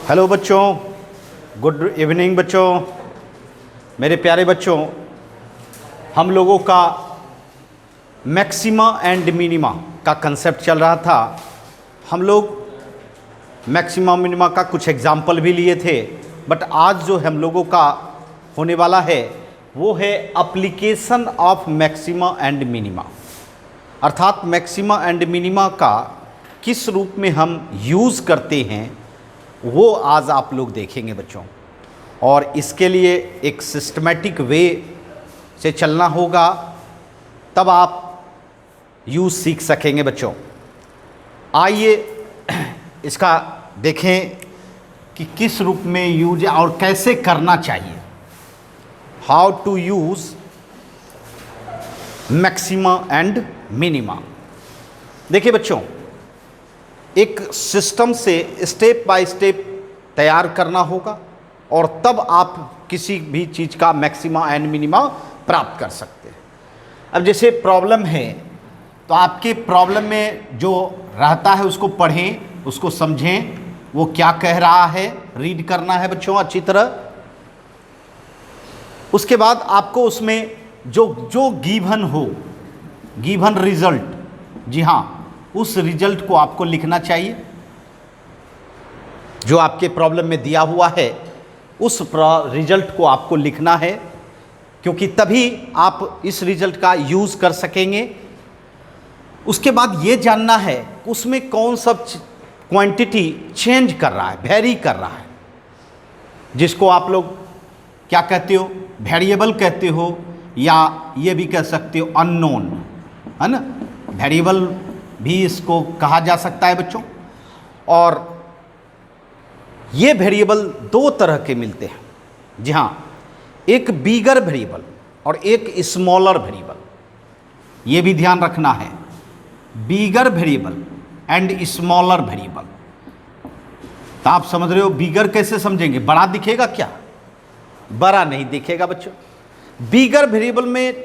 Hello बच्चों, good evening बच्चों। मेरे प्यारे बच्चों, हम लोगों का मैक्सिमा एंड मिनिमा का कंसेप्ट चल रहा था। हम लोग मैक्सिमा मिनिमा का कुछ एग्जाम्पल भी लिए थे, बट आज जो हम लोगों का होने वाला है वो है application of maxima and minima, अर्थात मैक्सिमा एंड मिनिमा का किस रूप में हम यूज़ करते हैं वो आज आप लोग देखेंगे बच्चों। और इसके लिए एक सिस्टमैटिक वे से चलना होगा, तब आप यूज़ सीख सकेंगे बच्चों। आइए इसका देखें कि किस रूप में यूज और कैसे करना चाहिए। How to use maxima and minima. देखिए बच्चों, एक सिस्टम से स्टेप बाय स्टेप तैयार करना होगा और तब आप किसी भी चीज़ का मैक्सिमा एंड मिनिमा प्राप्त कर सकते हैं। अब जैसे प्रॉब्लम है तो आपके प्रॉब्लम में जो रहता है उसको पढ़ें, उसको समझें, वो क्या कह रहा है, रीड करना है बच्चों अच्छी तरह। उसके बाद आपको उसमें जो गिवन हो, गिवन रिजल्ट, जी हाँ, उस रिजल्ट को आपको लिखना चाहिए। जो आपके प्रॉब्लम में दिया हुआ है उस रिजल्ट को आपको लिखना है, क्योंकि तभी आप इस रिजल्ट का यूज़ कर सकेंगे। उसके बाद ये जानना है उसमें कौन सा क्वांटिटी चेंज कर रहा है, वेरी कर रहा है, जिसको आप लोग क्या कहते हो, वेरिएबल कहते हो, या ये भी कह सकते हो अननोन, है ना। वेरिएबल भी इसको कहा जा सकता है बच्चों। और ये वेरिएबल दो तरह के मिलते हैं, जी हाँ, एक बिगर वेरिएबल और एक स्मॉलर वेरिएबल। ये भी ध्यान रखना है, बिगर वेरिएबल एंड स्मॉलर वेरिएबल। तो आप समझ रहे हो, बिगर कैसे समझेंगे, बड़ा दिखेगा क्या? बड़ा नहीं दिखेगा बच्चों। बिगर वेरिएबल में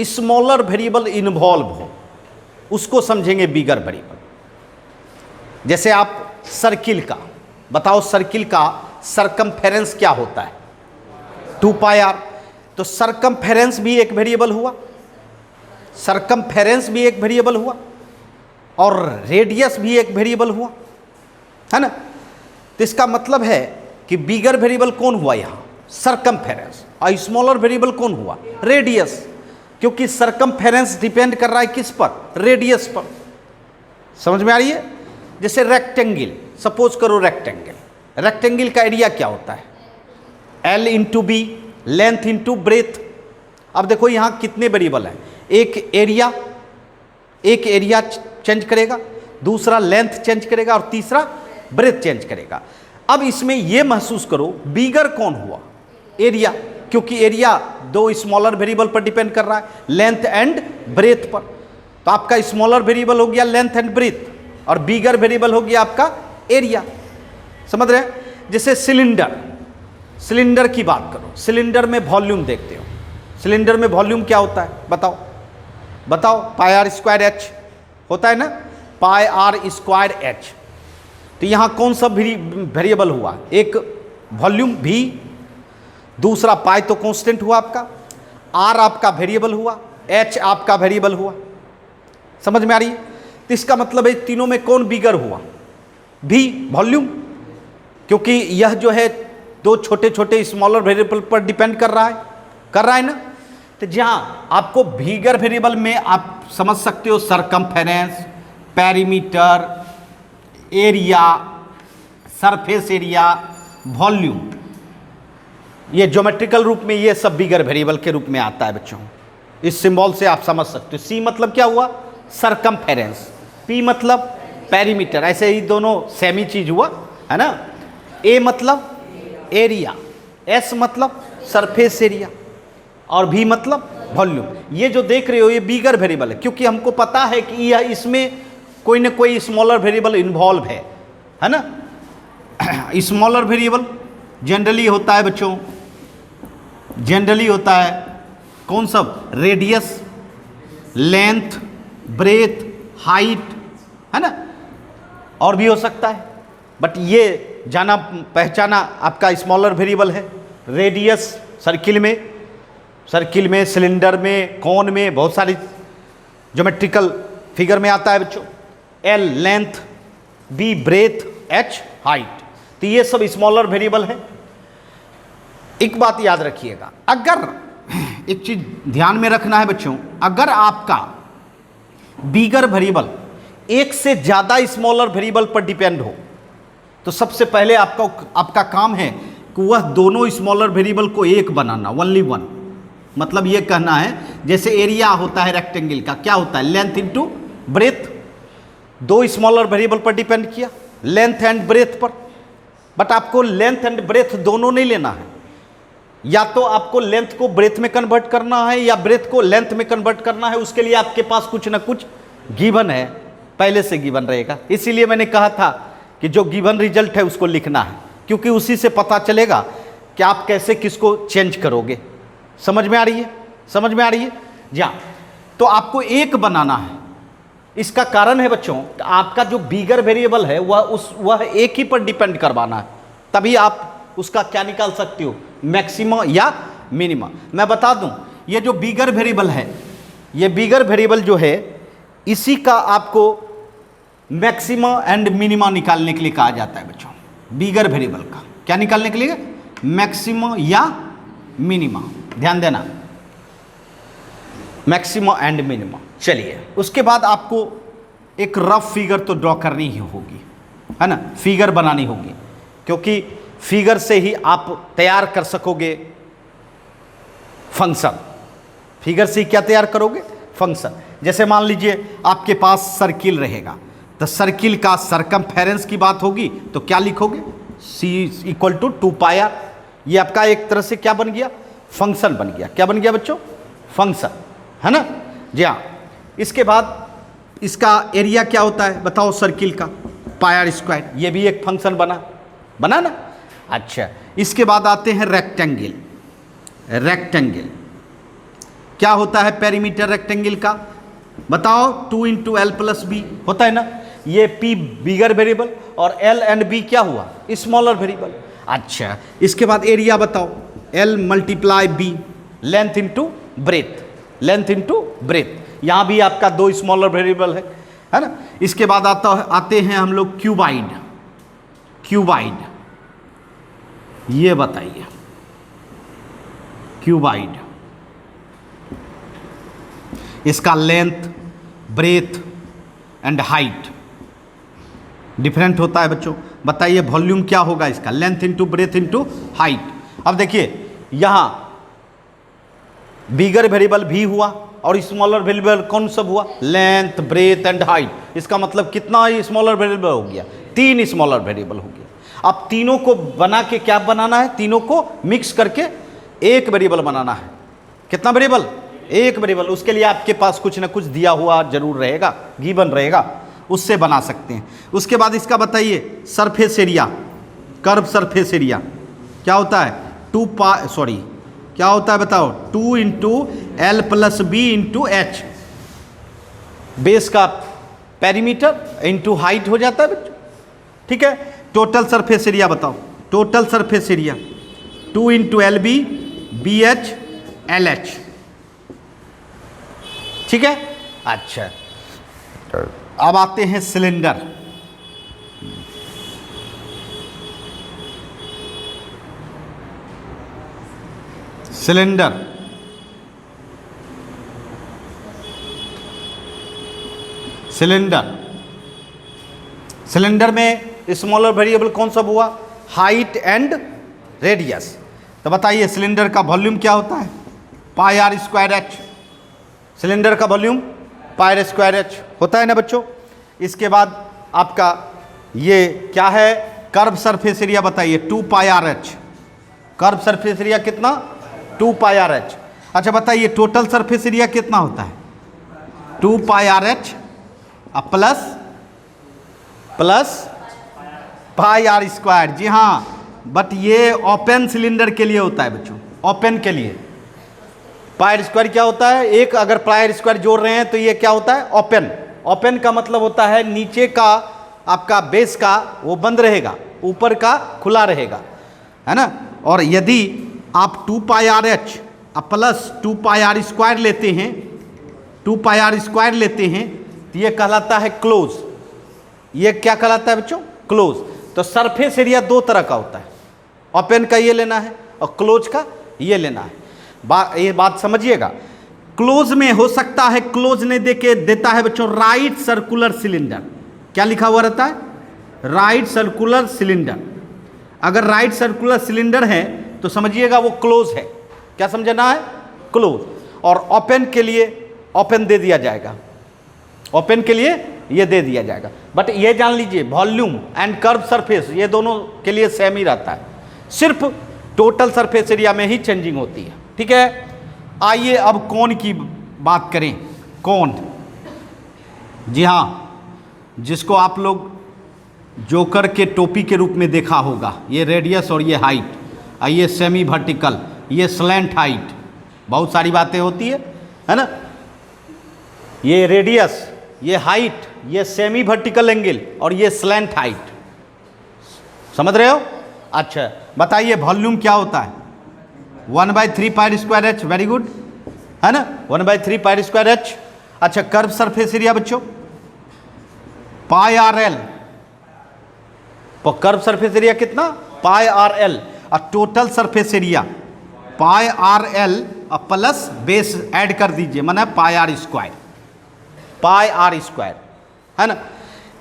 स्मॉलर वेरिएबल इन्वॉल्व हो, उसको समझेंगे बिगर वेरिएबल। जैसे आप सर्किल का बताओ, सर्किल का सरकमफेरेंस क्या होता है? 2πr। तो सरकमफेरेंस भी एक वेरिएबल हुआ, सरकमफेरेंस भी एक वेरिएबल हुआ, और रेडियस भी एक वेरिएबल हुआ, है ना। तो इसका मतलब है कि बिगर वेरिएबल कौन हुआ यहाँ? सरकमफेरेंस। और स्मॉलर वेरिएबल कौन हुआ? रेडियस। क्योंकि सरकमफेरेंस डिपेंड कर रहा है किस पर? रेडियस पर। समझ में आ रही है? जैसे रेक्टेंगल, सपोज करो रेक्टेंगल, रेक्टेंगल का एरिया क्या होता है? L into B, length into breadth. अब देखो यहाँ कितने वेरिएबल हैं, एक एरिया चेंज करेगा, दूसरा लेंथ चेंज करेगा, और तीसरा ब्रेथ चेंज करेगा। अब इसमें यह महसूस करो, बिगर कौन हुआ? एरिया, क्योंकि एरिया दो स्मॉलर वेरिएबल पर डिपेंड कर रहा है, लेंथ एंड ब्रेथ पर। तो आपका स्मॉलर वेरिएबल हो गया लेंथ एंड ब्रेथ, और बिगर वेरिएबल हो गया आपका एरिया। समझ रहे हैं? जैसे सिलेंडर, सिलेंडर की बात करो, सिलेंडर में वॉल्यूम देखते हो, सिलेंडर में वॉल्यूम क्या होता है? बताओ बताओ। πr²h होता है ना, πr²h। तो यहाँ कौन सा वेरिएबल हुआ? एक वॉल्यूम v, दूसरा पाई तो कांस्टेंट हुआ आपका, आर आपका वेरिएबल हुआ, एच आपका वेरिएबल हुआ। समझ में आ रही है? तो इसका मतलब है तीनों में कौन बिगर हुआ? भी, वॉल्यूम, क्योंकि यह जो है दो छोटे छोटे स्मॉलर वेरिएबल पर डिपेंड कर रहा है ना। तो जहाँ आपको बिगर वेरिएबल में आप समझ सकते हो circumference, perimeter, area, surface area, volume, ये ज्योमेट्रिकल रूप में ये सब बिगर वेरिएबल के रूप में आता है बच्चों। इस सिंबल से आप समझ सकते हो। सी मतलब क्या हुआ? सरकमफेरेंस, पी मतलब पेरीमीटर, ऐसे ही दोनों सेमी चीज हुआ, है ना। ए मतलब एरिया, एस मतलब सरफेस एरिया, और भी मतलब वॉल्यूम। ये जो देख रहे हो ये बिगर वेरिएबल है, क्योंकि हमको पता है कि यह इसमें कोई ना कोई स्मॉलर वेरिएबल इन्वॉल्व है ना। स्मॉलर वेरिएबल जनरली होता है बच्चों, जनरली होता है कौन सब? रेडियस, लेंथ, ब्रेथ, हाइट, है ना, और भी हो सकता है। बट ये जाना पहचाना आपका स्मॉलर वेरिएबल है। रेडियस सर्किल में, सिलेंडर में, कौन में, बहुत सारी ज्योमेट्रिकल फिगर में आता है बच्चों। L length, B breadth, H height, तो ये सब स्मॉलर वेरिएबल है। एक बात याद रखिएगा, अगर एक चीज ध्यान में रखना है बच्चों, अगर आपका बिगर वेरिएबल एक से ज्यादा स्मॉलर वेरिएबल पर डिपेंड हो तो सबसे पहले आपका काम है कि वह दोनों स्मॉलर वेरिएबल को एक बनाना, ओनली वन। मतलब ये कहना है जैसे एरिया होता है रेक्टेंगल का, क्या होता है, लेंथ इनटू ब्रेथ। दो स्मॉलर वेरिएबल पर डिपेंड किया, लेंथ एंड ब्रेथ पर, बट आपको लेंथ एंड ब्रेथ दोनों नहीं लेना है। या तो आपको लेंथ को ब्रेथ में कन्वर्ट करना है या ब्रेथ को लेंथ में कन्वर्ट करना है। उसके लिए आपके पास कुछ ना कुछ गिवन है, पहले से गिवन रहेगा। इसीलिए मैंने कहा था कि जो गिवन रिजल्ट है उसको लिखना है, क्योंकि उसी से पता चलेगा कि आप कैसे किसको चेंज करोगे। समझ में आ रही है? समझ में आ रही है? जी हाँ। तो आपको बनाना है। इसका कारण है बच्चों, आपका जो बिगर वेरिएबल है वह एक ही पर डिपेंड करवाना है, तभी आप उसका क्या निकाल सकते हो, मैक्सिमम या मिनिमम। मैं बता दूं, ये जो बिगर वेरिएबल है, ये बिगर वेरिएबल जो है इसी का आपको मैक्सिमम एंड मिनिमम निकालने के लिए कहा जाता है बच्चों। बिगर वेरिएबल का क्या निकालने के लिए, मैक्सिमम या मिनिमम। ध्यान देना, मैक्सिमम एंड मिनिमम। चलिए, उसके बाद आपको एक रफ फिगर तो ड्रॉ करनी ही होगी, है ना, फिगर बनानी होगी, क्योंकि फिगर से ही आप तैयार कर सकोगे फंक्शन। फिगर से क्या तैयार करोगे, फंक्शन। जैसे मान लीजिए आपके पास सर्किल रहेगा, तो सर्किल का सरकमफेरेंस की बात होगी तो क्या लिखोगे, c इक्वल टू 2πr। ये आपका एक तरह से क्या बन गया, फंक्शन बन गया। क्या बन गया बच्चों, फंक्शन, है ना। जी हाँ। इसके बाद इसका एरिया क्या होता है बताओ, सर्किल का πr स्क्वायर, ये भी एक फंक्शन बना ना। अच्छा, इसके बाद आते हैं रेक्टेंगल। रेक्टेंगल क्या होता है, पेरीमीटर रेक्टेंगल का बताओ, 2 × l + b होता है ना। ये p बिगर वेरिएबल और l एंड b क्या हुआ, स्मॉलर वेरिएबल। अच्छा, इसके बाद एरिया बताओ, l × b, length into breath, length into breath. यहाँ भी आपका दो स्मॉलर वेरिएबल है ना। इसके बाद आते हैं हम लोग क्यूबाइड। क्यूबाइड ये बताइए, क्यूबाइड इसका length, breadth and height different होता है बच्चों। बताइए वॉल्यूम क्या होगा इसका, length into breadth into height. अब देखिए यहां बिगर वेरिएबल भी हुआ और स्मॉलर वेरिएबल कौन सब हुआ, लेंथ, ब्रेथ एंड हाइट। इसका मतलब कितना स्मॉलर वेरिएबल हो गया, 3 स्मॉलर वेरिएबल हो गया। अब तीनों को बना के क्या बनाना है, तीनों को मिक्स करके एक वेरिएबल बनाना है। कितना वेरिएबल, एक वेरिएबल। उसके लिए आपके पास कुछ ना कुछ दिया हुआ जरूर रहेगा, गिवन रहेगा, उससे बना सकते हैं। उसके बाद इसका बताइए surface area, curve surface area क्या होता है, क्या होता है बताओ, 2 × l + b × h। बेस का पेरीमीटर इंटू हाइट हो जाता है बच्चों, ठीक है। टोटल सरफेस एरिया बताओ, total surface area 2 × lb bh lh, ठीक है। अच्छा, अब आते हैं सिलेंडर। सिलेंडर सिलेंडर सिलेंडर में स्मॉलर वेरिएबल कौन सा हुआ, हाइट एंड रेडियस। तो बताइए सिलेंडर का वॉल्यूम क्या होता है, πr²h। सिलेंडर का वॉल्यूम πr²h होता है ना बच्चों। इसके बाद आपका ये क्या है, कर्व सरफेस एरिया बताइए, 2πrh। कर्व सरफेस एरिया कितना, 2πrh। अच्छा बताइए टोटल सरफेस एरिया कितना होता है, 2πrh प्लस πr²। जी हाँ, बट ये ओपन सिलेंडर के लिए होता है बच्चों, ओपन के लिए। πr² क्या होता है, एक अगर πr² जोड़ रहे हैं तो ये क्या होता है, ओपन। ओपन का मतलब होता है नीचे का आपका बेस का वो बंद रहेगा, ऊपर का खुला रहेगा, है ना। और यदि आप 2 pi r h plus 2 pi r square लेते हैं, 2 पाई आर स्क्वायर लेते हैं, तो ये कहलाता है क्लोज। ये क्या कहलाता है बच्चों? क्लोज। तो सरफेस एरिया दो तरह का होता है, ओपन का ये लेना है और क्लोज का ये लेना है। ये बात समझिएगा। क्लोज में हो सकता है, क्लोज ने देता है बच्चों राइट सर्कुलर सिलेंडर। क्या लिखा हुआ रहता है? Right circular cylinder. अगर राइट सर्कुलर सिलेंडर है तो समझिएगा वो क्लोज है। क्या समझना है? क्लोज। और ओपन के लिए ओपन दे दिया जाएगा, ओपन के लिए ये दे दिया जाएगा। बट ये जान लीजिए वॉल्यूम एंड कर्व सरफेस ये दोनों के लिए सेम ही रहता है, सिर्फ टोटल सरफेस एरिया में ही चेंजिंग होती है। ठीक है, आइए अब कोण की बात करें। कोण, जी हाँ, जिसको आप लोग जोकर के टोपी के रूप में देखा होगा, ये रेडियस और ये हाइट, ये सेमी वर्टिकल, ये स्लैंट हाइट, बहुत सारी बातें होती है ना। ये रेडियस, ये हाइट, ये सेमी वर्टिकल एंगल और ये स्लैंट हाइट, समझ रहे हो? अच्छा बताइए वॉल्यूम क्या होता है? 1/3 pi square h, very good, है ना, 1/3 पाई स्क्वायर एच। अच्छा कर्व सरफेस एरिया बच्चों pi r l, curve surface area कितना? Pi r l. और total surface area pi r l plus base add कर दीजिए, माना pi r square, pi r square, है ना।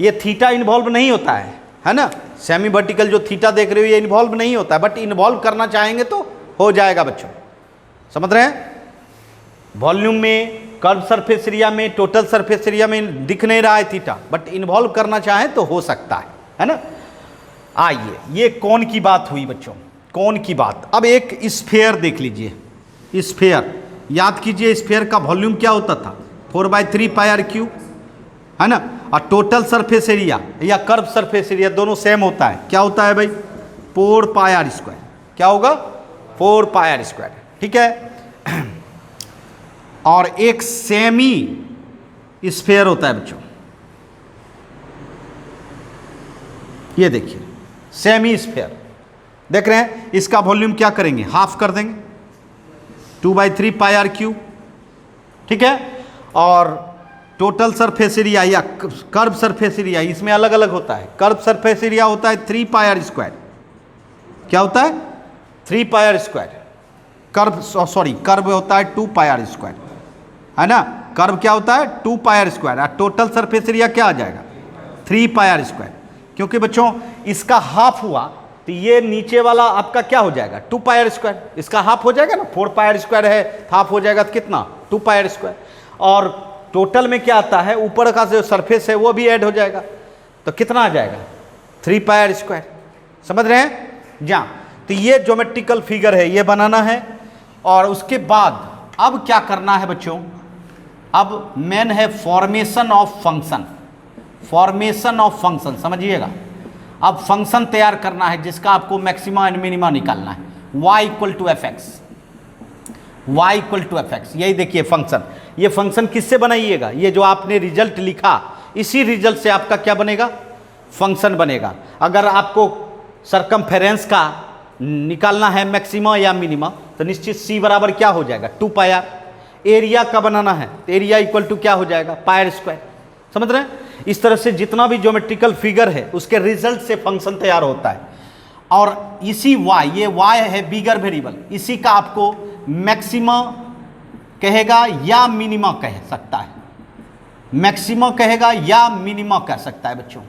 ये थीटा इन्वॉल्व नहीं होता है ना। सेमी वर्टिकल जो थीटा देख रहे हो ये इन्वॉल्व नहीं होता है, बट इन्वॉल्व करना चाहेंगे तो हो जाएगा बच्चों, समझ रहे हैं। वॉल्यूम में, कर्व सरफेस एरिया में, टोटल सरफेस एरिया में दिख नहीं रहा है थीटा, बट इन्वॉल्व करना चाहें तो हो सकता है ना। आइए, ये कोण की बात हुई बच्चों, कोण की बात। अब एक स्फीयर देख लीजिए। स्फीयर याद कीजिए, स्फीयर का वॉल्यूम क्या होता था? 4/3 पाई आर क्यूब, है ना। और टोटल सरफेस एरिया या कर्व सरफेस एरिया दोनों सेम होता है। क्या होता है भाई? 4 पाई आर स्क्वायर। क्या होगा? 4 पाई आर स्क्वायर, ठीक है। और एक सेमी स्फीयर होता है बच्चों, ये देखिए सेमी स्फीयर देख रहे हैं। इसका वॉल्यूम क्या करेंगे? हाफ कर देंगे, 2/3 पाई आर क्यूब, ठीक है। और टोटल सरफेस एरिया या कर्व सरफेस एरिया इसमें अलग अलग होता है। कर्व सरफेस एरिया होता है 3 पाई आर स्क्वायर। क्या होता है? 3 पाई आर स्क्वायर। कर्व होता है 2 पाई आर स्क्वायर, है ना। कर्व क्या होता है? 2 पाई आर स्क्वायर। और टोटल सरफेस एरिया क्या आ जाएगा? 3 पाई आर स्क्वायर। क्योंकि बच्चों इसका हाफ हुआ तो ये नीचे वाला आपका क्या हो जाएगा? 2 पाई आर स्क्वायर। इसका हाफ हो जाएगा ना, 4 पाई आर स्क्वायर है, हाफ हो जाएगा तो कितना? 2 पाई आर स्क्वायर। और टोटल में क्या आता है? ऊपर का जो सरफेस है वो भी ऐड हो जाएगा, तो कितना आ जाएगा? 3 पाई आर स्क्वायर। समझ रहे हैं? जहाँ तो ये ज्योमेट्रिकल फिगर है, ये बनाना है। और उसके बाद अब क्या करना है बच्चों? अब मेन है formation of function. Formation of function समझिएगा। अब फंक्शन तैयार करना है जिसका आपको मैक्सिमा एंड मिनिमा निकालना है। y = fx, y = fx। यही देखिए फंक्शन। ये फंक्शन किससे बनाइएगा? ये जो आपने रिजल्ट लिखा, इसी रिजल्ट से आपका क्या बनेगा? फंक्शन बनेगा। अगर आपको सरकमफेरेंस का निकालना है मैक्सिमा या मिनिमा, तो निश्चित c बराबर क्या हो जाएगा? 2 पाई आर। एरिया का बनाना है तो एरिया इक्वल टू क्या हो जाएगा? पाई आर स्क्वायर। समझ रहे हैं? इस तरह से जितना भी ज्योमेट्रिकल फिगर है उसके रिजल्ट से फंक्शन तैयार होता है। और इसी y, ये y है बिगर वेरिएबल, इसी का आपको मैक्सिमा कहेगा या मिनिमा कह सकता है। मैक्सिमा कहेगा या मिनिमा कह सकता है बच्चों,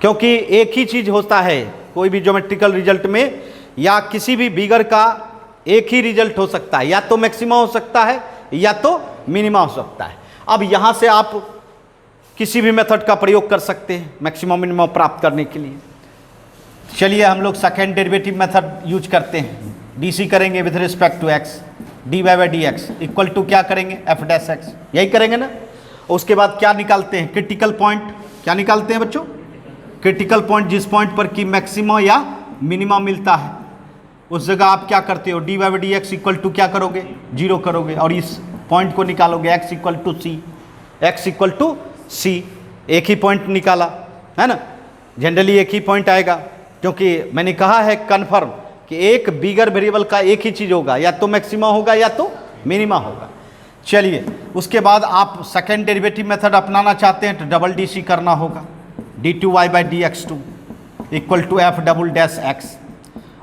क्योंकि एक ही चीज होता है कोई भी ज्योमेट्रिकल रिजल्ट में, या किसी भी बिगर का एक ही रिजल्ट हो सकता है, या तो मैक्सिमा हो सकता है या तो मिनिमा हो सकता है। अब यहां से आप किसी भी मेथड का प्रयोग कर सकते हैं मैक्सिमम मिनिमम प्राप्त करने के लिए। चलिए हम लोग सेकेंड डेरिवेटिव मेथड यूज करते हैं। डीसी करेंगे with respect to x, dy/dx equal to क्या करेंगे? f'(x), यही करेंगे ना। उसके बाद क्या निकालते हैं? Critical point. क्या निकालते हैं बच्चों? क्रिटिकल पॉइंट, जिस पॉइंट पर कि मैक्सिमा या मिनिमा मिलता है उस जगह आप क्या करते हो? dy/dx इक्वल टू क्या करोगे? 0 करोगे और इस पॉइंट को निकालोगे x = c, x = c। एक ही पॉइंट निकाला, है ना। जनरली एक ही पॉइंट आएगा, क्योंकि मैंने कहा है कन्फर्म कि एक बिगर वेरिएबल का एक ही चीज़ होगा, या तो मैक्सिमा होगा या तो मिनिमा होगा। चलिए उसके बाद आप सेकेंड डेरिवेटिव मेथड अपनाना चाहते हैं तो डबल डी सी करना होगा, d2y/dx2 equal to f double dash x.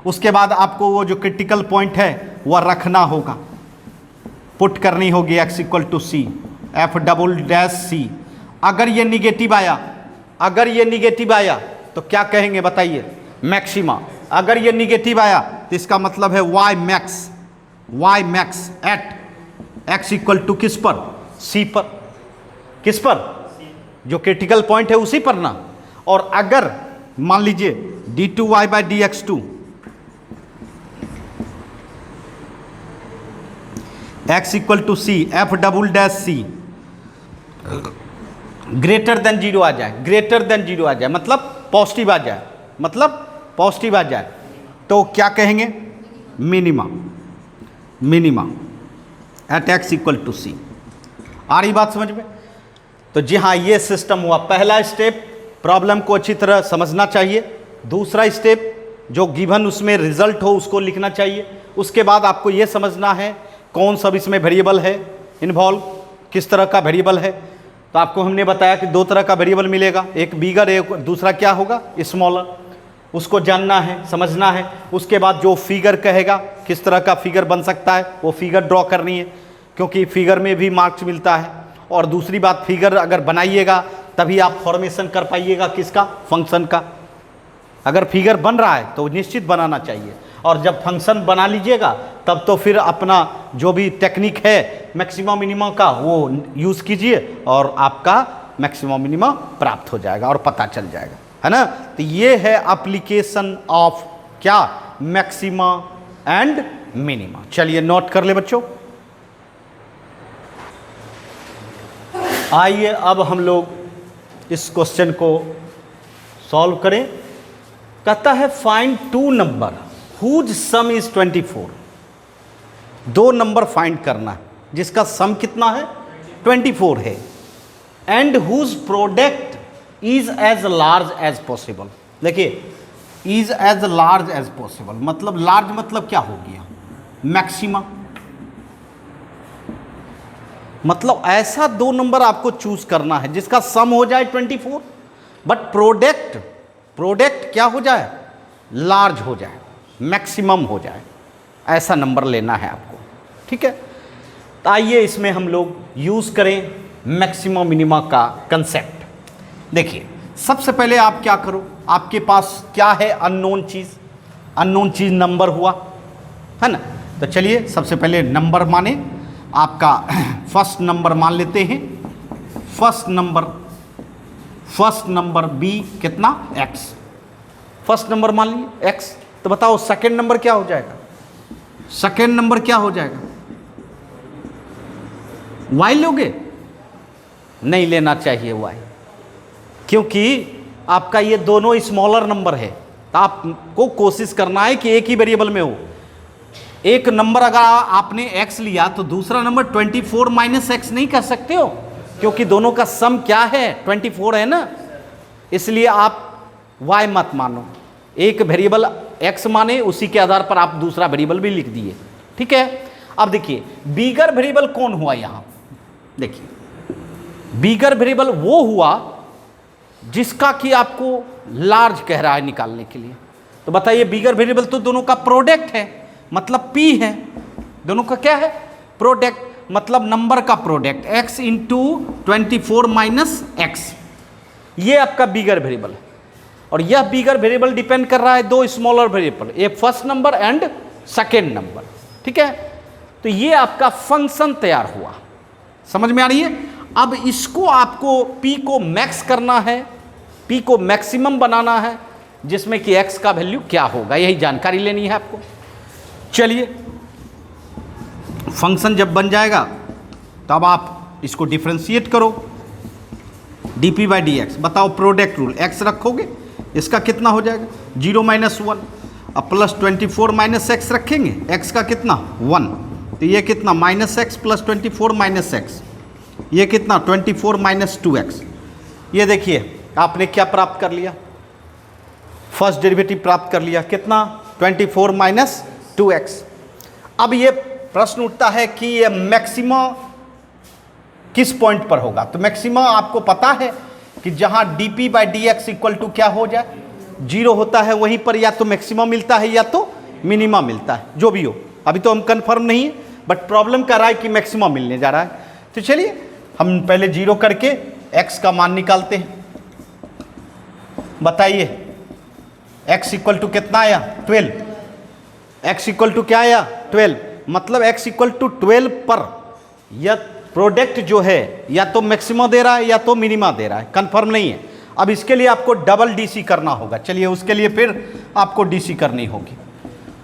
उसके बाद आपको वो जो क्रिटिकल पॉइंट है वह रखना होगा, पुट करनी होगी x equal to C, f double dash C. अगर ये निगेटिव आया तो क्या कहेंगे बताइए, मैक्सिमा। अगर ये निगेटिव आया तो इसका मतलब है y max at x equal to किस पर, c पर। किस पर, जो क्रिटिकल पॉइंट है उसी पर ना। और अगर मान लीजिए d2y/dx2 x equal to C, f double dash C greater than zero आ जाए, मतलब पॉजिटिव आ जाए, तो क्या कहेंगे, minima at x equal to C. आ रही बात समझ में? तो जी हाँ, ये सिस्टम हुआ। पहला स्टेप, प्रॉब्लम को अच्छी तरह समझना चाहिए। दूसरा स्टेप, जो गिवन उसमें रिजल्ट हो उसको लिखना चाहिए। उसके बाद आपको ये समझना है कौन सा इसमें वेरिएबल है इन्वॉल्व, किस तरह का वेरिएबल है। तो आपको हमने बताया कि दो तरह का वेरिएबल मिलेगा, एक बिगर, एक दूसरा क्या होगा, स्मॉलर। उसको जानना है, समझना है। उसके बाद जो फिगर कहेगा, किस तरह का फिगर बन सकता है, वो फिगर ड्रॉ करनी है, क्योंकि फिगर में भी मार्क्स मिलता है। और दूसरी बात, फिगर अगर बनाइएगा तभी आप फॉर्मेशन कर पाइएगा किसका, फंक्शन का। अगर फिगर बन रहा है तो निश्चित बनाना चाहिए, और जब फंक्शन बना लीजिएगा तब तो फिर अपना जो भी टेक्निक है मैक्सिमा मिनिमा का वो यूज़ कीजिए और आपका मैक्सिमा मिनिमा प्राप्त हो जाएगा और पता चल जाएगा, है ना। तो ये है एप्लीकेशन ऑफ क्या, मैक्सिमा एंड मिनिमा। चलिए नोट कर ले बच्चों। आइए अब हम लोग इस क्वेश्चन को सॉल्व करें। कहता है find two number whose sum is 24। दो नंबर फाइंड करना है जिसका सम कितना है, 24 है, and whose product is as large as possible. देखिए, is as large as possible मतलब लार्ज मतलब क्या हो गया, मैक्सिमा। मतलब ऐसा दो नंबर आपको चूज करना है जिसका सम हो जाए 24, बट प्रोडक्ट क्या हो जाए, लार्ज हो जाए, मैक्सिमम हो जाए। ऐसा नंबर लेना है आपको, ठीक है। तो आइए इसमें हम लोग यूज़ करें मैक्सिमा मिनिमा का कंसेप्ट। देखिए, सबसे पहले आप क्या करो, आपके पास क्या है, अननोन चीज़ नंबर हुआ, है ना। तो चलिए सबसे पहले नंबर माने, आपका फर्स्ट नंबर मान लेते हैं। फर्स्ट नंबर बी कितना, एक्स। फर्स्ट नंबर मान लिए एक्स। तो बताओ सेकेंड नंबर क्या हो जाएगा, वाई लोगे, नहीं लेना चाहिए वाई, क्योंकि आपका ये दोनों स्मॉलर नंबर है। तो आपको कोशिश करना है कि एक ही वेरिएबल में हो। एक नंबर अगर आपने x लिया तो दूसरा नंबर 24 माइनस एक्स नहीं कर सकते हो, क्योंकि दोनों का सम क्या है, 24 है ना। इसलिए आप y मत मानो, एक वेरिएबल x माने, उसी के आधार पर आप दूसरा वेरिएबल भी लिख दिए, ठीक है। अब देखिए बिगर वेरिएबल कौन हुआ यहाँ, देखिए बिगर वेरिएबल वो हुआ जिसका कि आपको लार्ज कह रहा है निकालने के लिए। तो बताइए, बिगर वेरिएबल तो दोनों का प्रोडक्ट है, मतलब p है, दोनों का क्या है, प्रोडक्ट, मतलब नंबर का product, x into 24 minus x, ये आपका बिगर वेरिएबल है। और यह बिगर वेरिएबल डिपेंड कर रहा है दो स्मॉलर वेरिएबल, एक first number and second number, ठीक है। तो ये आपका फंक्शन तैयार हुआ, समझ में आ रही है। अब इसको आपको p को मैक्स करना है, p को मैक्सिमम बनाना है, जिसमें कि x का वैल्यू क्या होगा, यही जानकारी लेनी है आपको। चलिए, फंक्शन जब बन जाएगा तब आप इसको डिफ्रेंशिएट करो, dp/dx। बताओ प्रोडक्ट रूल, x रखोगे, इसका कितना हो जाएगा 0 माइनस 1, अब प्लस 24 माइनस एक्स रखेंगे, x का कितना 1, तो ये कितना minus x plus 24 minus x, ये कितना 24 माइनस 2x। ये देखिए आपने क्या प्राप्त कर लिया, फर्स्ट डेरिवेटिव प्राप्त कर लिया, कितना 24 माइनस 2x। अब ये प्रश्न उठता है कि ये मैक्सिमा किस पॉइंट पर होगा। तो मैक्सिमा आपको पता है कि जहां dp by d x equal to क्या हो जाए, 0 होता है, वहीं पर या तो मैक्सिमा मिलता है या तो मिनिमा मिलता है, जो भी हो। अभी तो हम कंफर्म नहीं है, बट प्रॉब्लम कर रहा है कि मैक्सिमा मिलने जा रहा है। तो चलिए हम पहले 0 करके x का मान निकालते हैं। बताइए x इक्वल टू कितना आया, 12। x इक्वल टू क्या आया, 12। मतलब x इक्वल टू 12 पर यह प्रोडक्ट जो है या तो मैक्सिमा दे रहा है या तो मिनिमा दे रहा है, कंफर्म नहीं है। अब इसके लिए आपको डबल डीसी करना होगा। चलिए उसके लिए फिर आपको डीसी करनी होगी।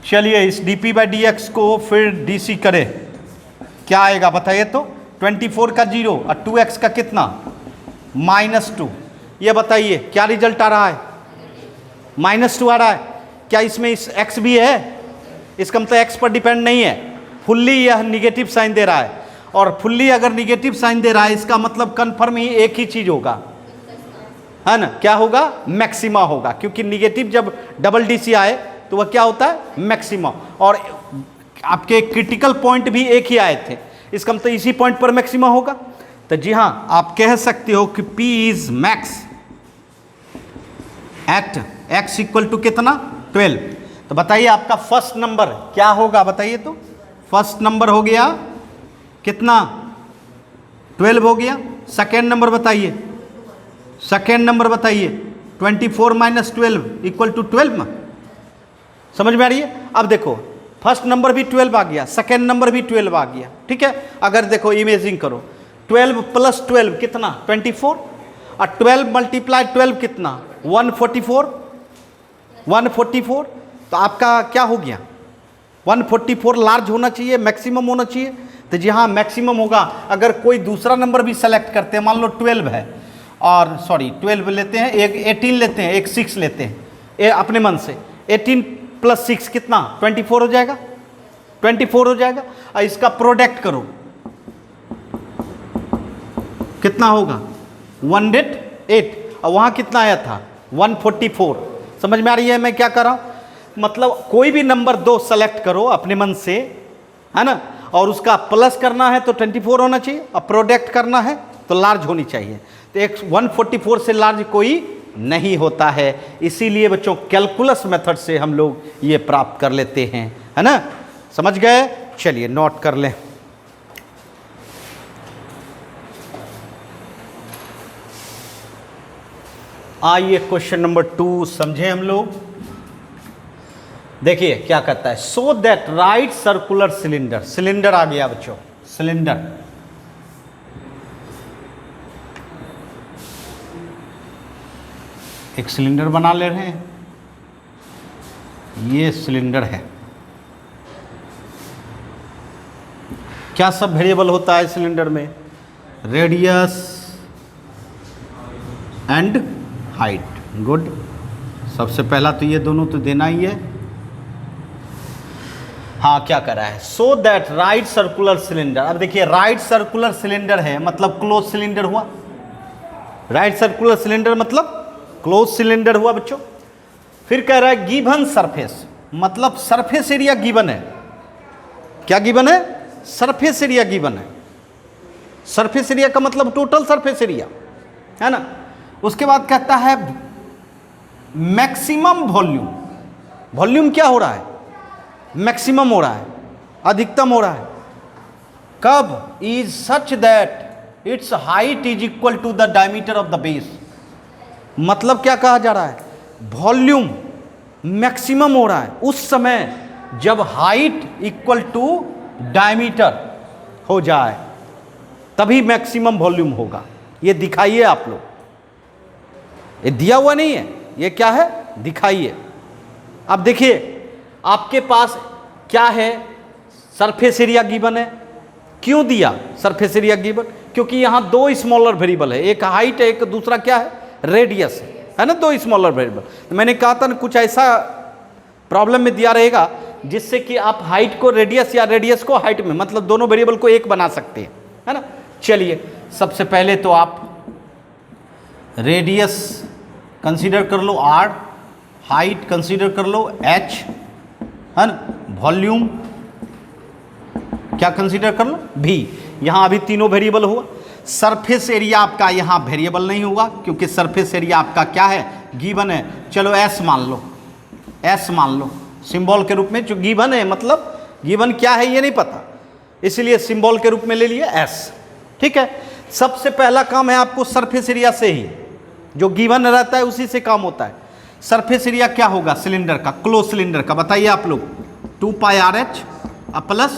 चलिए इस dp बाई डी एक्स को फिर डीसी करें, क्या आएगा बताइए तो। 24 का 0 और 2x का कितना, -2। ये बताइए क्या रिजल्ट आ रहा है, -2 आ रहा है। क्या इसमें इस x भी है, इसका मतलब x पर डिपेंड नहीं है, फुल्ली यह निगेटिव साइन दे रहा है। और फुल्ली अगर निगेटिव साइन दे रहा है इसका मतलब कन्फर्म ही एक ही चीज होगा, है ना, क्या होगा, मैक्सिमा होगा। क्योंकि निगेटिव जब डबल डीसी आए तो वह क्या होता है, मैक्सिमा। और आपके क्रिटिकल पॉइंट भी एक ही आए थे, इसका मतलब इसी पॉइंट पर मैक्सिमा होगा। तो जी हाँ, आप कह सकते हो कि P is max at x equal to कितना, 12। तो बताइए आपका फर्स्ट नंबर क्या होगा, बताइए तो। फर्स्ट नंबर हो गया कितना, 12 हो गया। सेकेंड नंबर बताइए, सेकेंड नंबर बताइए, 24 माइनस 12 इक्वल टू 12 में। समझ में आ रही है। अब देखो फर्स्ट नंबर भी 12 आ गया, सेकेंड नंबर भी 12 आ गया, ठीक है। अगर देखो इमेजिंग करो, 12 प्लस 12 कितना, 24। और 12 मल्टीप्लाई 12 कितना, 144। 144 तो आपका क्या हो गया, 144 लार्ज होना चाहिए, मैक्सिमम होना चाहिए। तो जी हाँ मैक्सिमम होगा। अगर कोई दूसरा नंबर भी सेलेक्ट करते हैं, मान लो 12 है और सॉरी 12 लेते हैं, एक 18 लेते हैं, एक 6 लेते हैं अपने मन से, 18 प्लस 6 कितना, 24 हो जाएगा, 24 हो जाएगा। और इसका प्रोडक्ट करो कितना होगा, 108। और वहाँ कितना आया था, 144। समझ में आ रही है मैं क्या कर रहा हूँ। मतलब कोई भी नंबर 2 सेलेक्ट करो अपने मन से, है ना, और उसका प्लस करना है तो 24 होना चाहिए, और प्रोडक्ट करना है तो लार्ज होनी चाहिए। तो एक 144 से लार्ज कोई नहीं होता है। इसीलिए बच्चों कैलकुलस मेथड से हम लोग ये प्राप्त कर लेते हैं, है ना, समझ गए। चलिए नोट कर लें। आइए क्वेश्चन नंबर 2 समझें हम लोग। देखिए क्या कहता है, so that right circular cylinder, cylinder आ गया बच्चों, सिलेंडर। एक सिलेंडर बना ले रहे हैं, ये सिलेंडर है। क्या सब वेरिएबल होता है सिलेंडर में, रेडियस एंड हाइट। गुड, सबसे पहला तो ये दोनों तो देना ही है। हाँ क्या कर रहा है, so that right circular cylinder. अब देखिए राइट सर्कुलर सिलेंडर है मतलब क्लोज सिलेंडर हुआ, राइट सर्कुलर सिलेंडर मतलब क्लोज सिलेंडर हुआ बच्चों। फिर कह रहा है गिवन सरफेस, मतलब सरफेस एरिया गिवन है। क्या गिवन है, सरफेस एरिया गिवन है। सरफेस एरिया का मतलब टोटल सरफेस एरिया, है ना। उसके बाद कहता है मैक्सिमम वॉल्यूम। वॉल्यूम क्या हो रहा है, मैक्सिमम हो रहा है, अधिकतम हो रहा है। कब, is such that its height is equal to the diameter of the base. मतलब क्या कहा जा रहा है, वॉल्यूम मैक्सिमम हो रहा है उस समय जब हाइट इक्वल टू डायमीटर हो जाए, तभी मैक्सिमम वॉल्यूम होगा। ये दिखाइए आप लोग, ये दिया हुआ नहीं है, ये क्या है दिखाइए। अब देखिए आपके पास क्या है, सरफेस एरिया गिवन है। क्यों दिया सरफेस एरिया गिवन, क्योंकि यहाँ 2 स्मॉलर वेरिएबल है, एक हाइट है, एक दूसरा क्या है, रेडियस है ना, 2 स्मॉलर वेरिएबल। तो मैंने कहा था ना कुछ ऐसा प्रॉब्लम में दिया रहेगा जिससे कि आप हाइट को रेडियस या रेडियस को हाइट में, मतलब दोनों वेरिएबल को एक बना सकते हैं, है ना। चलिए सबसे पहले तो आप रेडियस कंसीडर कर लो r, हाइट कंसीडर कर लो h, है ना, वॉल्यूम क्या कंसीडर कर लो v। यहाँ अभी तीनों वेरिएबल हुआ। सरफेस एरिया आपका यहाँ वेरिएबल नहीं होगा क्योंकि सरफेस एरिया आपका क्या है, गिवन है। चलो s मान लो, s मान लो सिंबल के रूप में, जो गिवन है मतलब गिवन क्या है ये नहीं पता, इसलिए सिंबल के रूप में ले लिया s। ठीक है, सबसे पहला काम है आपको सरफेस एरिया से ही, जो गिवन रहता है उसी से काम होता है। सरफेस एरिया क्या होगा सिलेंडर का, क्लोज सिलेंडर का, बताइए आप लोग। 2 pi r h plus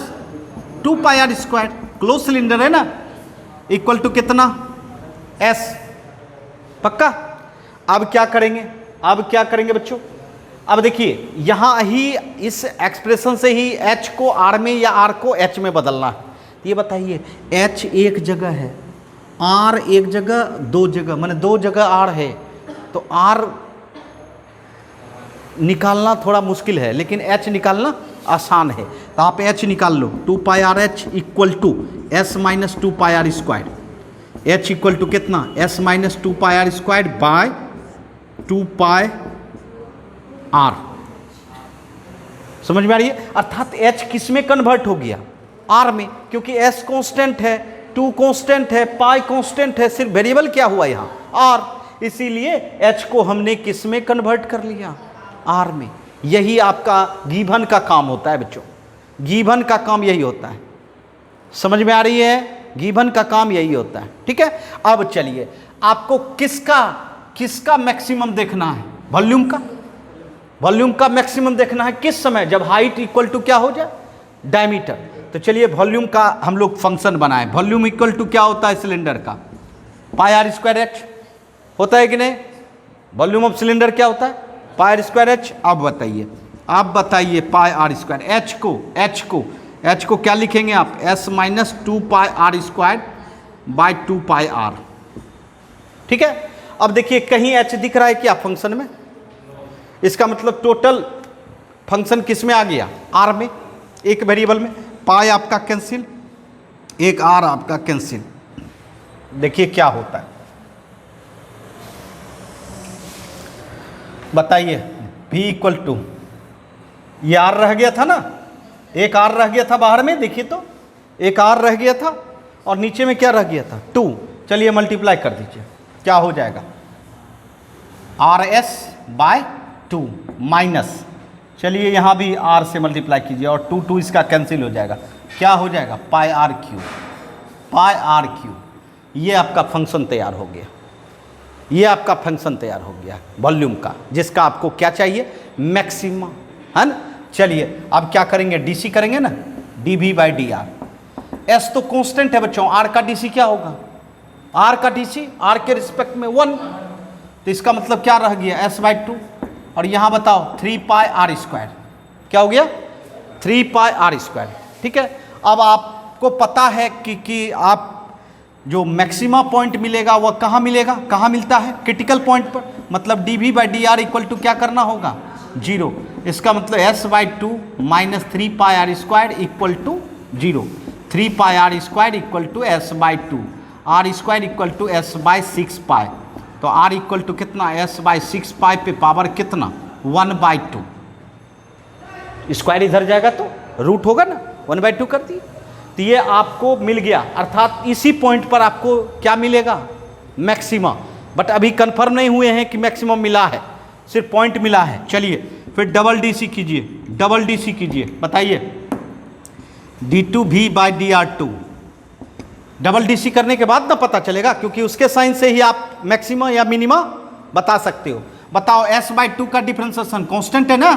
2 pi r square, close cylinder है ना, इक्वल टू कितना, s। पक्का। अब क्या करेंगे, अब क्या करेंगे बच्चों, अब देखिए यहाँ ही इस एक्सप्रेशन से ही h को r में या r को h में बदलना है। ये बताइए h एक जगह है, r एक जगह, दो जगह, माने दो जगह r है, तो r निकालना थोड़ा मुश्किल है लेकिन h निकालना आसान है। तो आप h निकाल लो, 2 pi r h equal to s minus 2 pi r square. h equal to कितना, s minus 2 pi r square by 2 pi r. समझ में आ रही है, अर्थात h किस में कन्वर्ट हो गया, r में, क्योंकि s कांस्टेंट है, 2 कांस्टेंट है, पाई कांस्टेंट है, सिर्फ वेरिएबल क्या हुआ यहाँ r, इसीलिए h को हमने किस में कन्वर्ट कर लिया, r में। यही आपका गिवन का काम होता है बच्चों, गिवन का काम यही होता है। समझ में आ रही है, गिवन का काम यही होता है। ठीक है, अब चलिए आपको किसका मैक्सिमम देखना है, वॉल्यूम का। वॉल्यूम का मैक्सिमम देखना है किस समय, जब हाइट इक्वल टू क्या हो जाए, डायमीटर। तो चलिए वॉल्यूम का हम लोग फंक्शन बनाए। वॉल्यूम इक्वल टू क्या होता है सिलेंडर का, पाई आर स्क्वायर एच होता है कि नहीं। वॉल्यूम ऑफ सिलेंडर क्या होता है, पाई आर स्क्वायर एच। अब बताइए, आप बताइए पाई आर स्क्वायर एच को क्या लिखेंगे आप, s minus 2 pi r square by 2 pi r. ठीक है, अब देखिए कहीं h दिख रहा है क्या फंक्शन में, इसका मतलब टोटल फंक्शन किस में आ गया, r में, एक वेरिएबल में। पाई आपका कैंसिल, एक r आपका कैंसिल। देखिए क्या होता है, बताइए v इक्वल टू, ये r रह गया था ना, एक r रह गया था बाहर में, देखिए तो एक r रह गया था और नीचे में क्या रह गया था, 2। चलिए मल्टीप्लाई कर दीजिए, क्या हो जाएगा, rs बाय 2 माइनस, चलिए यहाँ भी r से मल्टीप्लाई कीजिए और 2 इसका कैंसिल हो जाएगा, क्या हो जाएगा, पाई आर क्यू। ये आपका फंक्शन तैयार हो गया, ये आपका फंक्शन तैयार हो गया वॉल्यूम का, जिसका आपको क्या चाहिए, मैक्सिमा, है ना। चलिए अब क्या करेंगे, डीसी करेंगे ना, dv by d are. S तो कांस्टेंट है बच्चों, आर का डीसी क्या होगा, आर का डीसी आर के रिस्पेक्ट में 1, तो इसका मतलब क्या रह गया, s बाई 2। और यहाँ बताओ 3 पाई आर स्क्वायर, क्या हो गया, 3 पाई आर स्क्वायर। ठीक है, अब आपको पता है कि आप जो मैक्सिमा पॉइंट मिलेगा वह कहाँ मिलेगा, कहाँ मिलता है, क्रिटिकल पॉइंट पर। मतलब dv by d r equal to क्या करना होगा, 0। इसका मतलब s by 2 minus 3 pi r square equal to 0। 3 pi r square equal to s by 2, r square equal to s by 6 pi. तो r इक्वल टू कितना, s by 6 pi पे power कितना, 1/2। Square इधर जाएगा तो रूट होगा ना, 1/2 कर दिए, तो ये आपको मिल गया। अर्थात इसी पॉइंट पर आपको क्या मिलेगा, मैक्सिमा। बट अभी कंफर्म नहीं हुए हैं कि मैक्सिमम मिला है, सिर्फ पॉइंट मिला है। चलिए फिर डबल डीसी कीजिए, बताइए d2v by d are 2। Double DC करने के बाद ना पता चलेगा, क्योंकि उसके साइन से ही आप मैक्सिमा या मिनिमा बता सकते हो। बताओ s बाई 2 का डिफरेंशिएशन कांस्टेंट है ना,